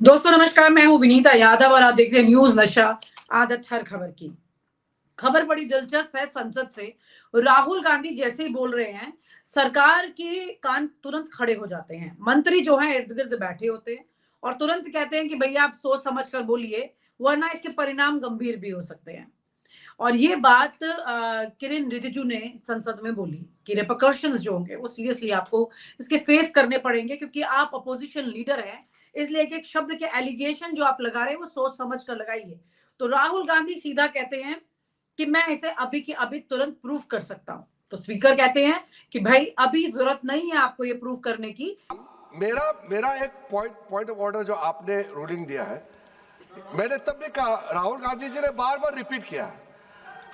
दोस्तों नमस्कार, मैं हूं विनीता यादव और आप देख रहे हैं न्यूज नशा, आदत हर खबर की। खबर बड़ी दिलचस्प है। संसद से राहुल गांधी जैसे ही बोल रहे हैं, सरकार के कान तुरंत खड़े हो जाते हैं। मंत्री जो हैं इर्द गिर्द बैठे होते हैं और तुरंत कहते हैं कि भैया आप सोच समझ कर बोलिए, वरना इसके परिणाम गंभीर भी हो सकते हैं। और ये बात किरेन रिजिजू ने संसद में बोली कि रिपरकशंस जो होंगे वो सीरियसली आपको इसके फेस करने पड़ेंगे, क्योंकि आप अपोजिशन लीडर हैं। इसलिए एक एक शब्द के एलिगेशन जो आप लगा रहे हैं वो सोच समझ कर लगाइए। तो राहुल गांधी सीधा कहते हैं कि मैं इसे अभी की अभी तुरंत प्रूफ कर सकता हूं। तो स्पीकर कहते हैं कि भाई अभी जरूरत नहीं है आपको ये प्रूफ करने की। मेरा मेरा एक पॉइंट ऑफ ऑर्डर जो आपने रूलिंग दिया है, मैंने तब भी कहा, राहुल गांधी जी ने बार बार रिपीट किया है।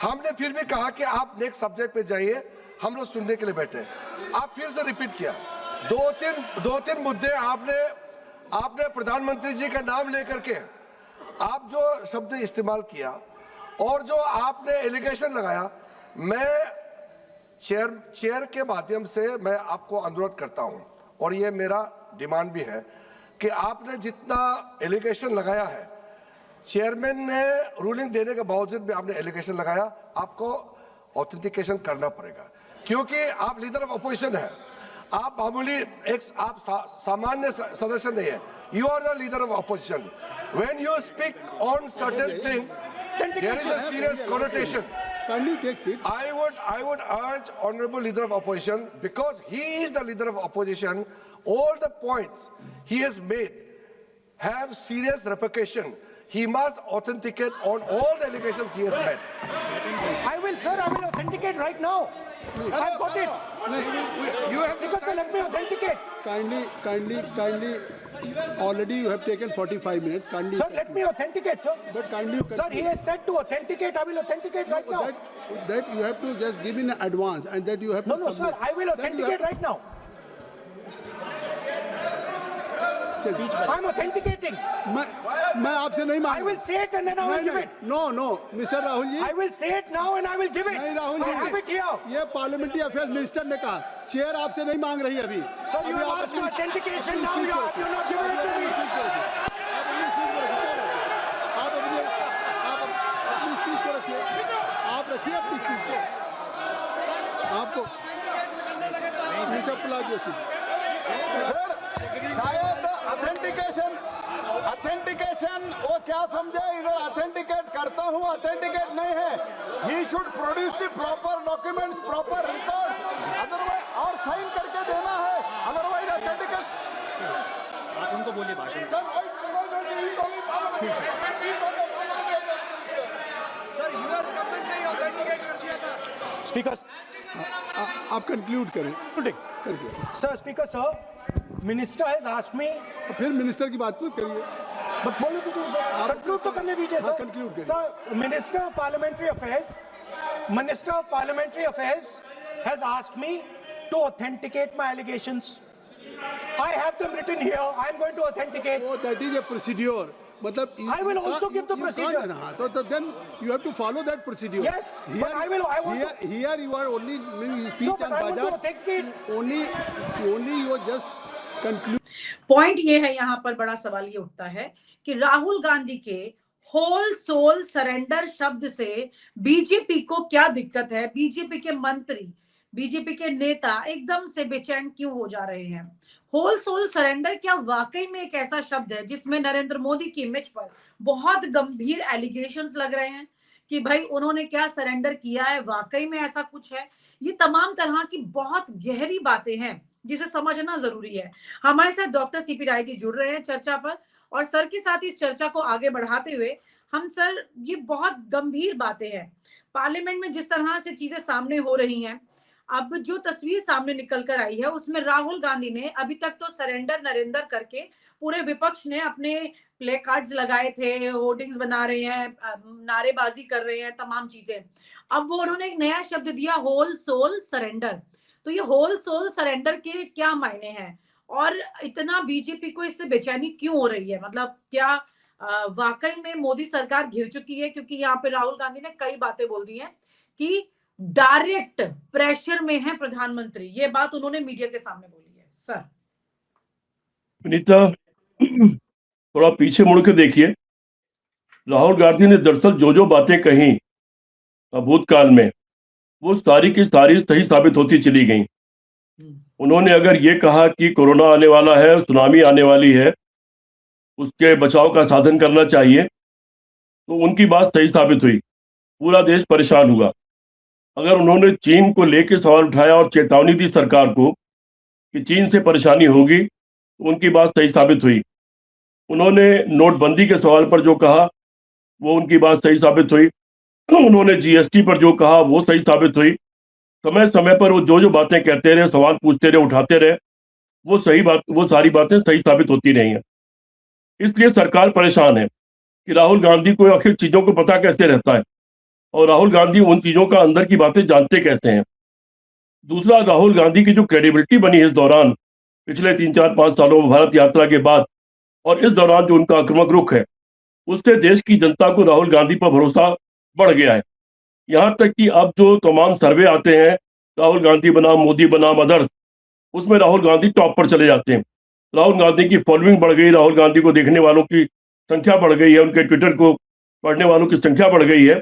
हमने फिर भी कहा कि आप नेक्स्ट सब्जेक्ट पे जाइए, हम लोग सुनने के लिए बैठे। आप फिर से रिपीट किया। दो तीन मुद्दे आपने प्रधानमंत्री जी का नाम लेकर के आप जो शब्द इस्तेमाल किया और जो आपने एलिगेशन लगाया, मैं चेयर के माध्यम से मैं आपको अनुरोध करता हूं और ये मेरा डिमांड भी है कि आपने जितना एलिगेशन लगाया है, चेयरमैन ने रूलिंग देने के बावजूद भी आपने एलिगेशन लगाया, आपको ऑथेंटिकेशन करना पड़ेगा, क्योंकि आप लीडर ऑफ अपोजिशन है। आप मामूली आप सामान्य सदस्य नहीं है। You are the leader of opposition. When you speak on certain thing, there is a serious connotation. I would urge Honorable Leader of Opposition, because he is the Leader of Opposition, all the points he has made have serious repercussion. He must authenticate on all the allegations he has made. I will authenticate right now. I've got it. You have Because sir, let me authenticate. Kindly. Already you have taken 45 minutes. Kindly. Sir, let me authenticate, sir. But kindly. Sir, he has said to authenticate. I will authenticate right now. That you have to just give in advance, and that you have to. No, sir. I will authenticate right now. I'm authenticating. मैं आपसे नहीं मांग। I will say it and then I will give it. No, Mr. Rahul ji. I will say it now and I will give it. नहीं Rahul ji, I have it here. ये parliamentary affairs minister ने कहा, chair आपसे नहीं मांग रही अभी। Sir, you have asked for authentication now. You're not giving it to me. आप अपनी चीज को रखिए। आप रखिए अपनी चीज को। आपको नीचे पुला दिया। शायद ऑथेंटिकेशन वो क्या समझे, इधर ऑथेंटिकेट करता हूँ, ऑथेंटिकेट नहीं है। He should produce the proper document, proper record, otherwise और साइन करके देना है, अदरवाइज ऑथेंटिकेट। आप उनको बोलिए भाषण। सर यूएस गवर्नमेंट ने ऑथेंटिकेट कर दिया था। Speaker. आप कंक्लूड करें। Sir, Speaker, sir. Minister has asked me. फिर मिनिस्टर की बात मत करिए। But बोलो तो सर, conclude तो करने दीजिए सर। conclude करिए। Sir, Minister of Parliamentary Affairs has asked me to authenticate my allegations. I have them written here. I am going to authenticate. Oh, that is a procedure. मतलब I will also give the procedure. So then you have to follow that procedure. Yes, but I want to. Here you are only speech No, but and I want to budget. authenticate. Only you are just conclude. Point ये है, यहाँ पर बड़ा सवाल ये उठता है कि राहुल गांधी के होल सोल सरेंडर शब्द से बीजेपी को क्या दिक्कत है। बीजेपी के मंत्री, बीजेपी के नेता एकदम से बेचैन क्यों हो जा रहे हैं। होल सोल सरेंडर क्या वाकई में एक ऐसा शब्द है जिसमें नरेंद्र मोदी की इमेज पर बहुत गंभीर एलिगेशंस लग रहे हैं कि भाई उन्होंने क्या सरेंडर किया है, वाकई में ऐसा कुछ है। ये तमाम तरह की बहुत गहरी बातें हैं जिसे समझना जरूरी है। हमारे साथ डॉक्टर सीपी राय जी जुड़ रहे हैं चर्चा पर, और सर के साथ इस चर्चा को आगे बढ़ाते हुए हम सर, ये बहुत गंभीर बातें हैं। पार्लियामेंट में जिस तरह से चीजें सामने हो रही हैं, अब जो तस्वीर सामने निकल कर आई है उसमें राहुल गांधी ने अभी तक तो सरेंडर नरेंद्र करके पूरे विपक्ष ने अपने प्ले कार्ड्स लगाए थे, होर्डिंग्स बना रहे हैं, नारेबाजी कर रहे हैं, तमाम चीजें। अब वो उन्होंने एक नया शब्द दिया, होल सोल सरेंडर। तो ये होल सोल सरेंडर के क्या मायने हैं और इतना बीजेपी को इससे बेचैनी क्यों हो रही है। मतलब क्या वाकई में मोदी सरकार घिर चुकी है, क्योंकि यहाँ पे राहुल गांधी ने कई बातें बोल दी हैं कि डायरेक्ट प्रेशर में है प्रधानमंत्री। ये बात उन्होंने मीडिया के सामने बोली है। सर विनीता, थोड़ा पीछे मुड़ के देखिए, राहुल गांधी ने दरअसल जो जो बातें कही भूतकाल में, वो सारी की सारी सही साबित होती चली गई। उन्होंने अगर ये कहा कि कोरोना आने वाला है, सुनामी आने वाली है, उसके बचाव का साधन करना चाहिए, तो उनकी बात सही साबित हुई, पूरा देश परेशान हुआ। अगर उन्होंने चीन को लेकर सवाल उठाया और चेतावनी दी सरकार को कि चीन से परेशानी होगी, तो उनकी बात सही साबित हुई। उन्होंने नोटबंदी के सवाल पर जो कहा, वो उनकी बात सही साबित हुई। उन्होंने जीएसटी पर जो कहा, वो सही साबित हुई। समय समय पर वो जो जो बातें कहते रहे, सवाल पूछते रहे, उठाते रहे, वो सारी बातें सही साबित होती रही हैं। इसलिए सरकार परेशान है कि राहुल गांधी को आखिर चीजों को पता कैसे रहता है, और राहुल गांधी उन चीजों का अंदर की बातें जानते कैसे हैं। दूसरा, राहुल गांधी की जो क्रेडिबिलिटी बनी इस दौरान, पिछले 3 4 5 सालों में भारत यात्रा के बाद, और इस दौरान जो उनका आक्रामक रुख है, उससे देश की जनता को राहुल गांधी पर भरोसा बढ़ गया है। यहाँ तक कि अब जो तमाम सर्वे आते हैं, राहुल गांधी बनाम मोदी बनाम अदर्स, उसमें राहुल गांधी टॉप पर चले जाते हैं। राहुल गांधी की फॉलोइंग बढ़ गई, राहुल गांधी को देखने वालों की संख्या बढ़ गई है, उनके ट्विटर को पढ़ने वालों की संख्या बढ़ गई है।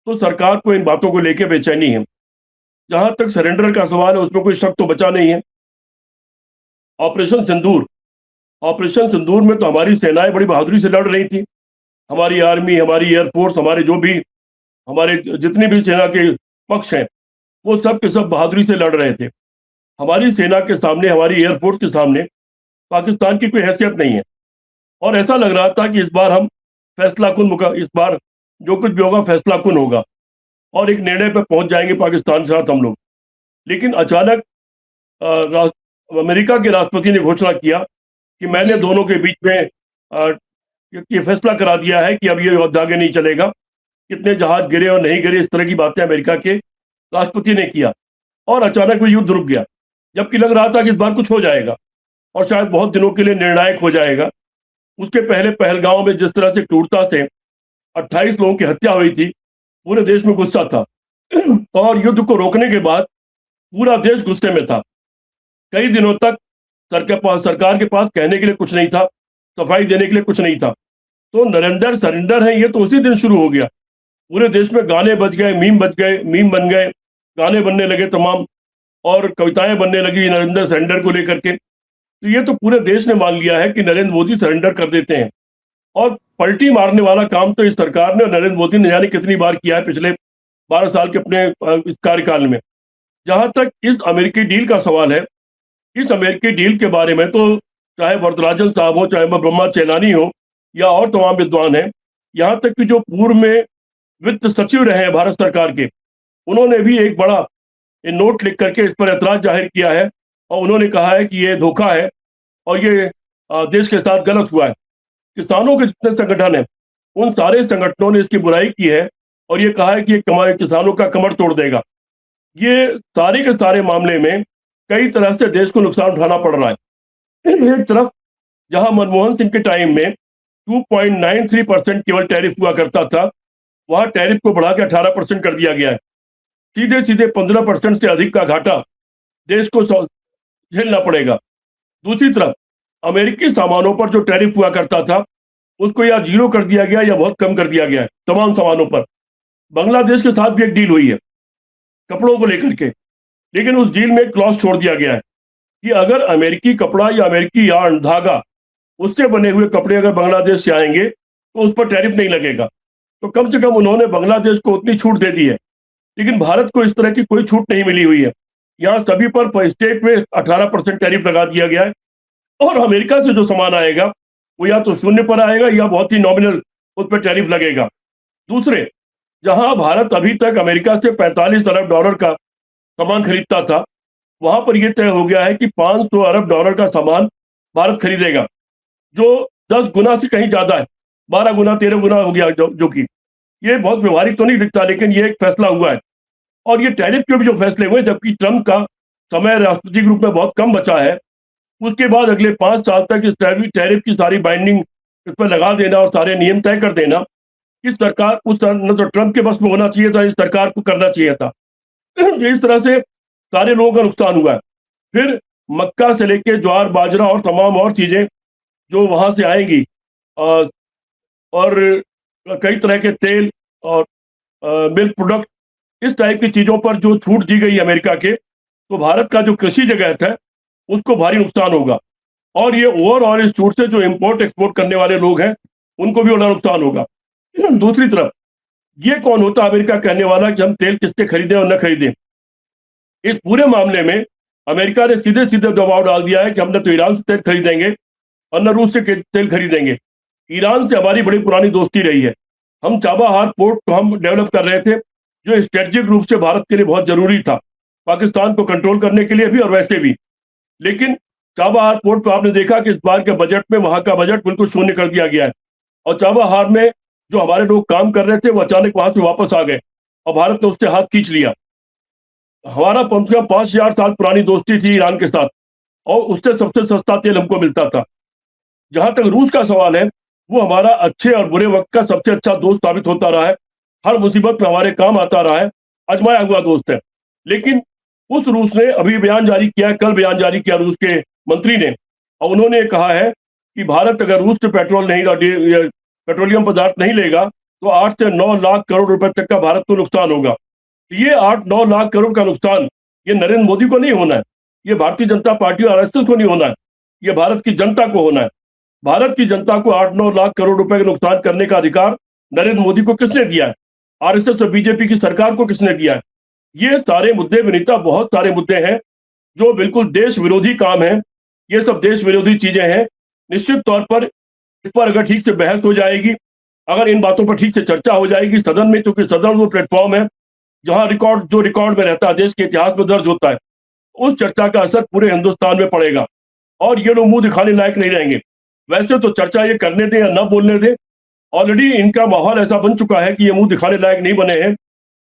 तो सरकार को इन बातों को लेकर बेचैनी है। जहां तक सरेंडर का सवाल है, उसमें कोई शक तो बचा नहीं है। ऑपरेशन सिंदूर, ऑपरेशन सिंदूर में तो हमारी सेनाएं बड़ी बहादुरी से लड़ रही थी। हमारी आर्मी, हमारी एयरफोर्स, हमारे जितने भी सेना के पक्ष हैं, वो सब के सब बहादुरी से लड़ रहे थे। हमारी सेना के सामने, हमारी एयरफोर्स के सामने पाकिस्तान की कोई हैसियत नहीं है। और ऐसा लग रहा था कि इस बार हम इस बार जो कुछ भी होगा फैसला कुन होगा, और एक निर्णय पर पहुंच जाएंगे पाकिस्तान के साथ हम लोग। लेकिन अचानक अमेरिका के राष्ट्रपति ने घोषणा किया कि मैंने दोनों के बीच में ये फैसला करा दिया है कि अब ये युद्ध आगे नहीं चलेगा। कितने जहाज गिरे और नहीं गिरे, इस तरह की बातें अमेरिका के राष्ट्रपति ने किया, और अचानक वो युद्ध रुक गया, जबकि लग रहा था कि इस बार कुछ हो जाएगा और शायद बहुत दिनों के लिए निर्णायक हो जाएगा। उसके पहले पहलगांव में जिस तरह से क्रूरता से 28 लोगों की हत्या हुई थी, पूरे देश में गुस्सा था। और युद्ध को रोकने के बाद पूरा देश गुस्से में था। कई दिनों तक सरकार के पास कहने के लिए कुछ नहीं था, सफाई देने के लिए कुछ नहीं था। तो नरेंद्र सरेंडर है, ये तो उसी दिन शुरू हो गया। पूरे देश में गाने बज गए, मीम बन गए, गाने बनने लगे तमाम, और कविताएं बनने लगी नरेंद्र सरेंडर को लेकर के। तो ये तो पूरे देश ने मान लिया है कि नरेंद्र मोदी सरेंडर कर देते हैं। और पलटी मारने वाला काम तो इस सरकार ने, नरेंद्र मोदी ने जाने कितनी बार किया है पिछले 12 साल के अपने इस कार्यकाल में। जहां तक इस अमेरिकी डील का सवाल है, इस अमेरिकी डील के बारे में तो चाहे वरदराजन साहब हो, चाहे ब्रह्मा चेलानी हो, या और तमाम विद्वान हैं, यहाँ तक कि जो पूर्व में वित्त सचिव रहे हैं भारत सरकार के, उन्होंने भी एक बड़ा नोट लिख करके इस पर ऐतराज जाहिर किया है, और उन्होंने कहा है कि ये धोखा है और ये देश के साथ गलत हुआ है। किसानों के जितने संगठन हैं, उन सारे संगठनों ने इसकी बुराई की है और ये कहा है कि ये किसानों का कमर तोड़ देगा। ये सारे के सारे मामले में कई तरह से देश को नुकसान उठाना पड़ रहा है। एक तरफ जहां मनमोहन सिंह के टाइम में 2.93% केवल टैरिफ हुआ करता था, वहां टैरिफ को बढ़ा के 18% कर दिया गया है। सीधे सीधे 15% से अधिक का घाटा देश को झेलना पड़ेगा। दूसरी तरफ अमेरिकी सामानों पर जो टैरिफ हुआ करता था, उसको या जीरो कर दिया गया या बहुत कम कर दिया गया है तमाम सामानों पर। बांग्लादेश के साथ भी एक डील हुई है कपड़ों को लेकर के, लेकिन उस डील में एक क्लॉज छोड़ दिया गया है कि अगर अमेरिकी कपड़ा या अमेरिकी यार्न, धागा, उससे बने हुए कपड़े अगर बांग्लादेश से आएंगे तो उस पर टैरिफ नहीं लगेगा। तो कम से कम उन्होंने बांग्लादेश को उतनी छूट दे दी है, लेकिन भारत को इस तरह की कोई छूट नहीं मिली हुई है। यहाँ सभी पर स्टेट में 18% टैरिफ लगा दिया गया है, और अमेरिका से जो सामान आएगा वो या तो शून्य पर आएगा या बहुत ही नॉमिनल उस पर टैरिफ लगेगा। दूसरे, जहां भारत अभी तक अमेरिका से 45 अरब डॉलर का सामान खरीदता था, वहां पर यह तय हो गया है कि 500 अरब डॉलर का सामान भारत खरीदेगा, जो 10 गुना से कहीं ज्यादा है, 12 गुना 13 गुना हो गया, जो कि ये बहुत व्यवहारिक तो नहीं दिखता, लेकिन ये एक फैसला हुआ है। और ये टैरिफ के भी जो फैसले हुए, जबकि ट्रंप का समय राष्ट्रपति के रूप में बहुत कम बचा है, उसके बाद अगले 5 साल तक इस टैरिफ की सारी बाइंडिंग इस पर लगा देना और सारे नियम तय कर देना, इस सरकार न तो ट्रंप के बस में होना चाहिए था, इस सरकार को करना चाहिए था। इस तरह से सारे लोगों का नुकसान हुआ है। फिर मक्का से लेके ज्वार, बाजरा और तमाम और चीजें जो वहां से आएंगी, और कई तरह के तेल और मिल्क प्रोडक्ट, इस टाइप की चीज़ों पर जो छूट दी गई अमेरिका के, तो भारत का जो कृषि जगत है उसको भारी नुकसान होगा। और ये ओवरऑल इस छूट से जो इम्पोर्ट एक्सपोर्ट करने वाले लोग हैं उनको भी बड़ा नुकसान होगा। दूसरी तरफ ये कौन होता अमेरिका कहने वाला कि हम तेल किससे खरीदें और न खरीदें? इस पूरे मामले में अमेरिका ने सीधे सीधे दबाव डाल दिया है कि हम न तो ईरान से तेल खरीदेंगे और न रूस से तेल खरीदेंगे। ईरान से हमारी बड़ी पुरानी दोस्ती रही है। हम चाबाहार पोर्ट को हम डेवलप कर रहे थे, जो स्ट्रेटेजिक रूप से भारत के लिए बहुत जरूरी था, पाकिस्तान को कंट्रोल करने के लिए भी और वैसे भी। लेकिन चाबाहार पोर्ट को आपने देखा कि इस बार के बजट में वहां का बजट बिल्कुल शून्य कर दिया गया है, और चाबाहार में जो हमारे लोग काम कर रहे थे वो अचानक वहां से वापस आ गए और भारत ने उससे हाथ खींच लिया। हमारा कम से कम 5000 साल पुरानी दोस्ती थी ईरान के साथ, और उससे सबसे सस्ता तेल हमको मिलता था। जहां तक रूस का सवाल है, वो हमारा अच्छे और बुरे वक्त का सबसे अच्छा दोस्त साबित होता रहा है, हर मुसीबत में हमारे काम आता रहा है, आजमाया हुआ दोस्त है। लेकिन उस रूस ने अभी बयान जारी किया है, कल बयान जारी किया रूस के मंत्री ने, और उन्होंने कहा है कि भारत अगर रूस से पेट्रोलियम पदार्थ नहीं लेगा तो 8 से 9 लाख करोड़ रुपए तक का भारत को नुकसान होगा। ये 8-9 लाख करोड़ का नुकसान ये नरेंद्र मोदी को नहीं होना है, ये भारतीय जनता पार्टी और आरएसएस को नहीं होना है, ये भारत की जनता को होना है। भारत की जनता को 8-9 लाख करोड़ रुपए का नुकसान करने का अधिकार नरेंद्र मोदी को किसने दिया है? आरएसएस और बीजेपी की सरकार को किसने दिया है? ये सारे मुद्दे विनीता, बहुत सारे मुद्दे हैं जो बिल्कुल देश विरोधी काम है। ये सब देश विरोधी चीजें हैं। निश्चित तौर पर इस पर अगर ठीक से बहस हो जाएगी, अगर इन बातों पर ठीक से चर्चा हो जाएगी सदन में, क्योंकि सदन वो प्लेटफॉर्म है जहां रिकॉर्ड में रहता है, देश के इतिहास में दर्ज होता है, उस चर्चा का असर पूरे हिंदुस्तान में पड़ेगा और ये लोग मुंह दिखाने लायक नहीं रहेंगे। वैसे तो चर्चा ये करने दें या ना बोलने दें, ऑलरेडी इनका माहौल ऐसा बन चुका है कि ये मुंह दिखाने लायक नहीं बने हैं,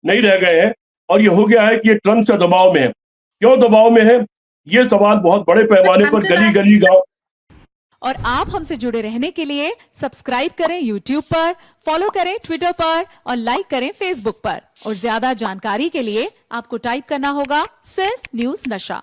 नहीं रह गए हैं, और ये हो गया है कि ये ट्रंप से दबाव में है। क्यों दबाव में है? ये सवाल बहुत बड़े पैमाने पर गली गली गांव। और आप हमसे जुड़े रहने के लिए सब्सक्राइब करें YouTube पर, फॉलो करें Twitter पर और लाइक करें Facebook पर। और ज्यादा जानकारी के लिए आपको टाइप करना होगा सिर्फ न्यूज़ नशा।